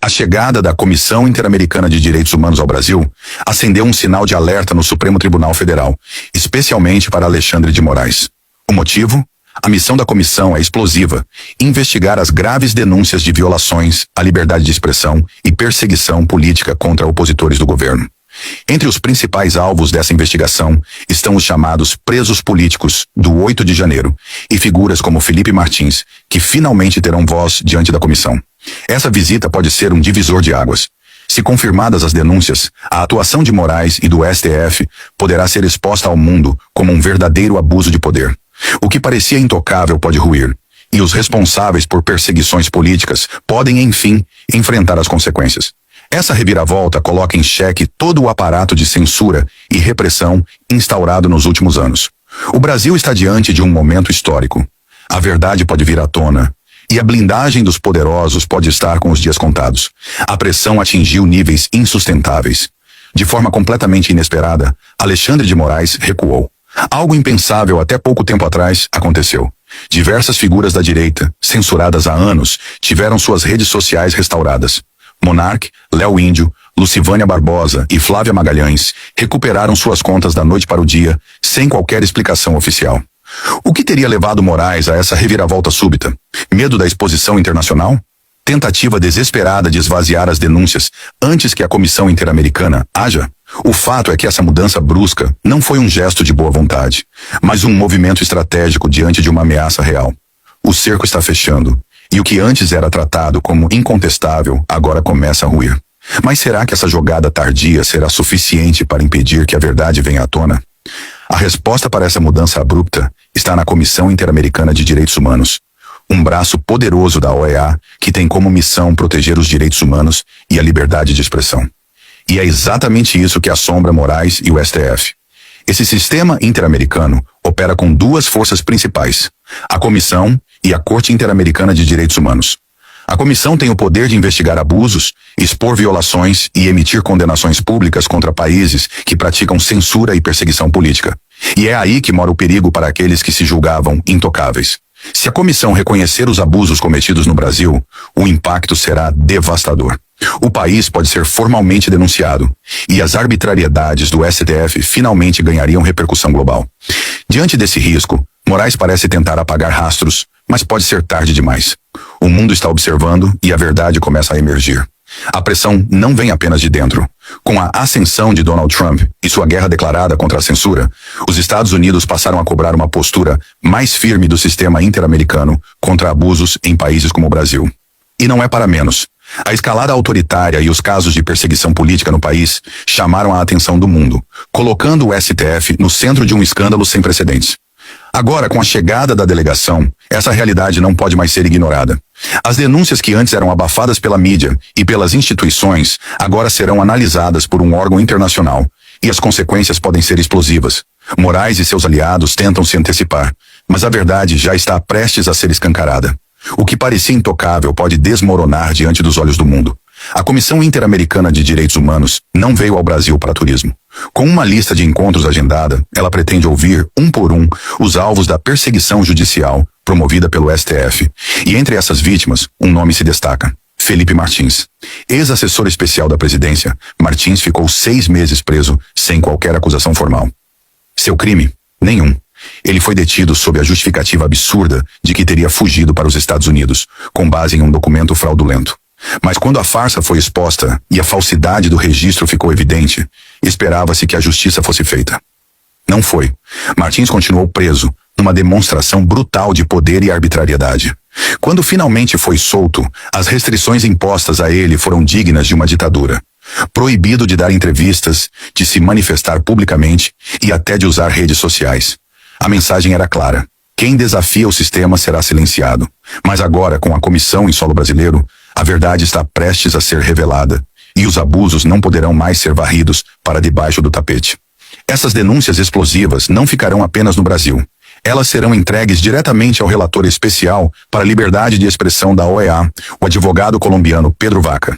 A chegada da Comissão Interamericana de Direitos Humanos ao Brasil acendeu um sinal de alerta no Supremo Tribunal Federal, especialmente para Alexandre de Moraes. O motivo? A missão da comissão é explosiva: investigar as graves denúncias de violações à liberdade de expressão e perseguição política contra opositores do governo. Entre os principais alvos dessa investigação estão os chamados presos políticos do 8 de janeiro e figuras como Felipe Martins, que finalmente terão voz diante da comissão. Essa visita pode ser um divisor de águas. Se confirmadas as denúncias, a atuação de Moraes e do STF poderá ser exposta ao mundo como um verdadeiro abuso de poder. O que parecia intocável pode ruir, e os responsáveis por perseguições políticas podem, enfim, enfrentar as consequências. Essa reviravolta coloca em xeque todo o aparato de censura e repressão instaurado nos últimos anos. O Brasil está diante de um momento histórico. A verdade pode vir à tona, e a blindagem dos poderosos pode estar com os dias contados. A pressão atingiu níveis insustentáveis. De forma completamente inesperada, Alexandre de Moraes recuou. Algo impensável até pouco tempo atrás aconteceu. Diversas figuras da direita, censuradas há anos, tiveram suas redes sociais restauradas. Monark, Léo Índio, Lucivânia Barbosa e Flávia Magalhães recuperaram suas contas da noite para o dia, sem qualquer explicação oficial. O que teria levado Moraes a essa reviravolta súbita? Medo da exposição internacional? Tentativa desesperada de esvaziar as denúncias antes que a Comissão Interamericana haja? O fato é que essa mudança brusca não foi um gesto de boa vontade, mas um movimento estratégico diante de uma ameaça real. O cerco está fechando, e o que antes era tratado como incontestável agora começa a ruir. Mas será que essa jogada tardia será suficiente para impedir que a verdade venha à tona? A resposta para essa mudança abrupta está na Comissão Interamericana de Direitos Humanos, um braço poderoso da OEA que tem como missão proteger os direitos humanos e a liberdade de expressão. E é exatamente isso que assombra Moraes e o STF. Esse sistema interamericano opera com duas forças principais: a Comissão e a Corte Interamericana de Direitos Humanos. A comissão tem o poder de investigar abusos, expor violações e emitir condenações públicas contra países que praticam censura e perseguição política. E é aí que mora o perigo para aqueles que se julgavam intocáveis. Se a comissão reconhecer os abusos cometidos no Brasil, o impacto será devastador. O país pode ser formalmente denunciado, e as arbitrariedades do STF finalmente ganhariam repercussão global. Diante desse risco, Moraes parece tentar apagar rastros, mas pode ser tarde demais. O mundo está observando e a verdade começa a emergir. A pressão não vem apenas de dentro. Com a ascensão de Donald Trump e sua guerra declarada contra a censura, os Estados Unidos passaram a cobrar uma postura mais firme do sistema interamericano contra abusos em países como o Brasil. E não é para menos. A escalada autoritária e os casos de perseguição política no país chamaram a atenção do mundo, colocando o STF no centro de um escândalo sem precedentes. Agora, com a chegada da delegação, essa realidade não pode mais ser ignorada. As denúncias que antes eram abafadas pela mídia e pelas instituições agora serão analisadas por um órgão internacional, e as consequências podem ser explosivas. Moraes e seus aliados tentam se antecipar, mas a verdade já está prestes a ser escancarada. O que parecia intocável pode desmoronar diante dos olhos do mundo. A Comissão Interamericana de Direitos Humanos não veio ao Brasil para turismo. Com uma lista de encontros agendada, ela pretende ouvir, um por um, os alvos da perseguição judicial promovida pelo STF. E entre essas vítimas, um nome se destaca: Felipe Martins. Ex-assessor especial da presidência, Martins ficou 6 meses preso sem qualquer acusação formal. Seu crime? Nenhum. Ele foi detido sob a justificativa absurda de que teria fugido para os Estados Unidos, com base em um documento fraudulento. Mas quando a farsa foi exposta e a falsidade do registro ficou evidente, esperava-se que a justiça fosse feita. Não foi. Martins continuou preso, numa demonstração brutal de poder e arbitrariedade. Quando finalmente foi solto, as restrições impostas a ele foram dignas de uma ditadura. Proibido de dar entrevistas, de se manifestar publicamente e até de usar redes sociais. A mensagem era clara: quem desafia o sistema será silenciado. Mas agora, com a comissão em solo brasileiro, a verdade está prestes a ser revelada, e os abusos não poderão mais ser varridos para debaixo do tapete. Essas denúncias explosivas não ficarão apenas no Brasil. Elas serão entregues diretamente ao relator especial para a liberdade de expressão da OEA, o advogado colombiano Pedro Vaca.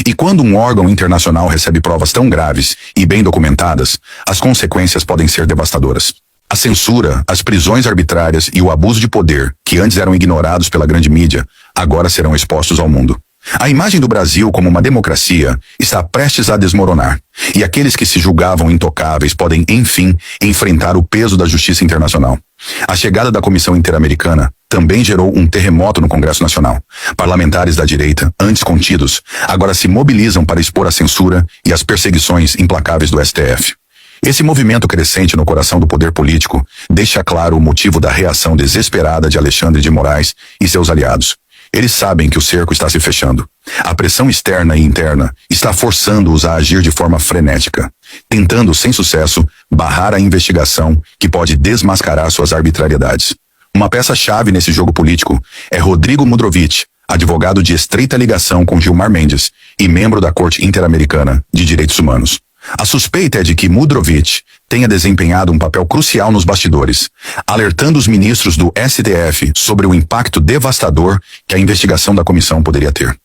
E quando um órgão internacional recebe provas tão graves e bem documentadas, as consequências podem ser devastadoras. A censura, as prisões arbitrárias e o abuso de poder, que antes eram ignorados pela grande mídia, agora serão expostos ao mundo. A imagem do Brasil como uma democracia está prestes a desmoronar, e aqueles que se julgavam intocáveis podem, enfim, enfrentar o peso da justiça internacional. A chegada da Comissão Interamericana também gerou um terremoto no Congresso Nacional. Parlamentares da direita, antes contidos, agora se mobilizam para expor a censura e as perseguições implacáveis do STF. Esse movimento crescente no coração do poder político deixa claro o motivo da reação desesperada de Alexandre de Moraes e seus aliados. Eles sabem que o cerco está se fechando. A pressão externa e interna está forçando-os a agir de forma frenética, tentando, sem sucesso, barrar a investigação que pode desmascarar suas arbitrariedades. Uma peça-chave nesse jogo político é Rodrigo Mudrovich, advogado de estreita ligação com Gilmar Mendes e membro da Corte Interamericana de Direitos Humanos. A suspeita é de que Mudrovich tenha desempenhado um papel crucial nos bastidores, alertando os ministros do STF sobre o impacto devastador que a investigação da comissão poderia ter.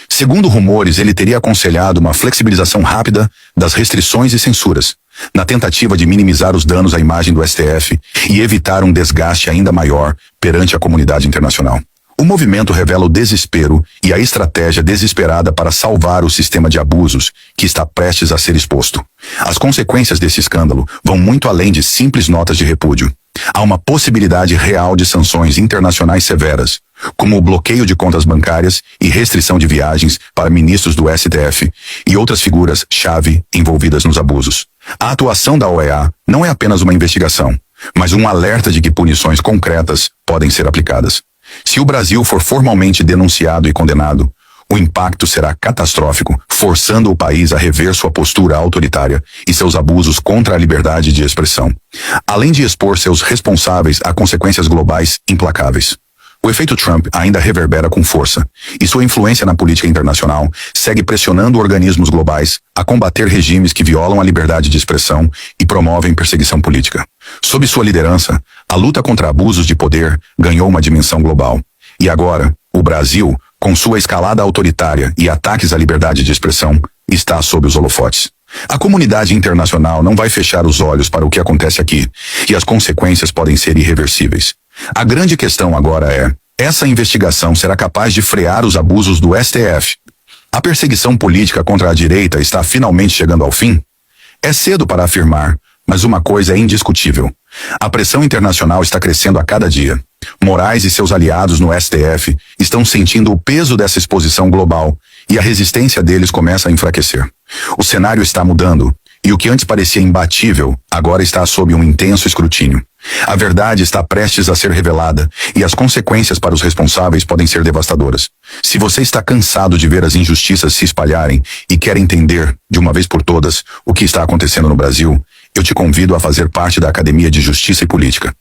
Segundo rumores, ele teria aconselhado uma flexibilização rápida das restrições e censuras, na tentativa de minimizar os danos à imagem do STF e evitar um desgaste ainda maior perante a comunidade internacional. O movimento revela o desespero e a estratégia desesperada para salvar o sistema de abusos que está prestes a ser exposto. As consequências desse escândalo vão muito além de simples notas de repúdio. Há uma possibilidade real de sanções internacionais severas, como o bloqueio de contas bancárias e restrição de viagens para ministros do STF e outras figuras-chave envolvidas nos abusos. A atuação da OEA não é apenas uma investigação, mas um alerta de que punições concretas podem ser aplicadas. Se o Brasil for formalmente denunciado e condenado, o impacto será catastrófico, forçando o país a rever sua postura autoritária e seus abusos contra a liberdade de expressão, além de expor seus responsáveis a consequências globais implacáveis. O efeito Trump ainda reverbera com força, e sua influência na política internacional segue pressionando organismos globais a combater regimes que violam a liberdade de expressão e promovem perseguição política. Sob sua liderança, a luta contra abusos de poder ganhou uma dimensão global. E agora, o Brasil, com sua escalada autoritária e ataques à liberdade de expressão, está sob os holofotes. A comunidade internacional não vai fechar os olhos para o que acontece aqui, e as consequências podem ser irreversíveis. A grande questão agora é: essa investigação será capaz de frear os abusos do STF? A perseguição política contra a direita está finalmente chegando ao fim? É cedo para afirmar, mas uma coisa é indiscutível. A pressão internacional está crescendo a cada dia. Moraes e seus aliados no STF estão sentindo o peso dessa exposição global e a resistência deles começa a enfraquecer. O cenário está mudando, e o que antes parecia imbatível agora está sob um intenso escrutínio. A verdade está prestes a ser revelada e as consequências para os responsáveis podem ser devastadoras. Se você está cansado de ver as injustiças se espalharem e quer entender, de uma vez por todas, o que está acontecendo no Brasil, eu te convido a fazer parte da Academia de Justiça e Política.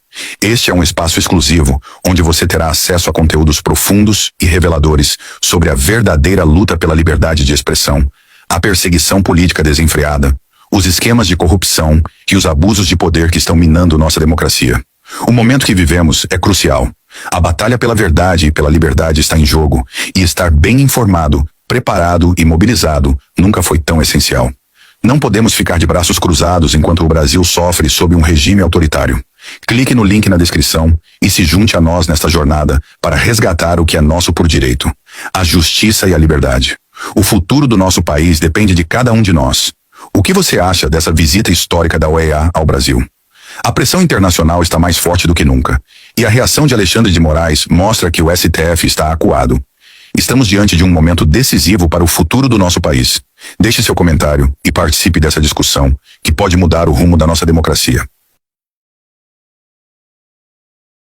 Este é um espaço exclusivo, onde você terá acesso a conteúdos profundos e reveladores sobre a verdadeira luta pela liberdade de expressão, a perseguição política desenfreada, os esquemas de corrupção e os abusos de poder que estão minando nossa democracia. O momento que vivemos é crucial. A batalha pela verdade e pela liberdade está em jogo, e estar bem informado, preparado e mobilizado nunca foi tão essencial. Não podemos ficar de braços cruzados enquanto o Brasil sofre sob um regime autoritário. Clique no link na descrição e se junte a nós nesta jornada para resgatar o que é nosso por direito: a justiça e a liberdade. O futuro do nosso país depende de cada um de nós. O que você acha dessa visita histórica da OEA ao Brasil? A pressão internacional está mais forte do que nunca, e a reação de Alexandre de Moraes mostra que o STF está acuado. Estamos diante de um momento decisivo para o futuro do nosso país. Deixe seu comentário e participe dessa discussão, que pode mudar o rumo da nossa democracia.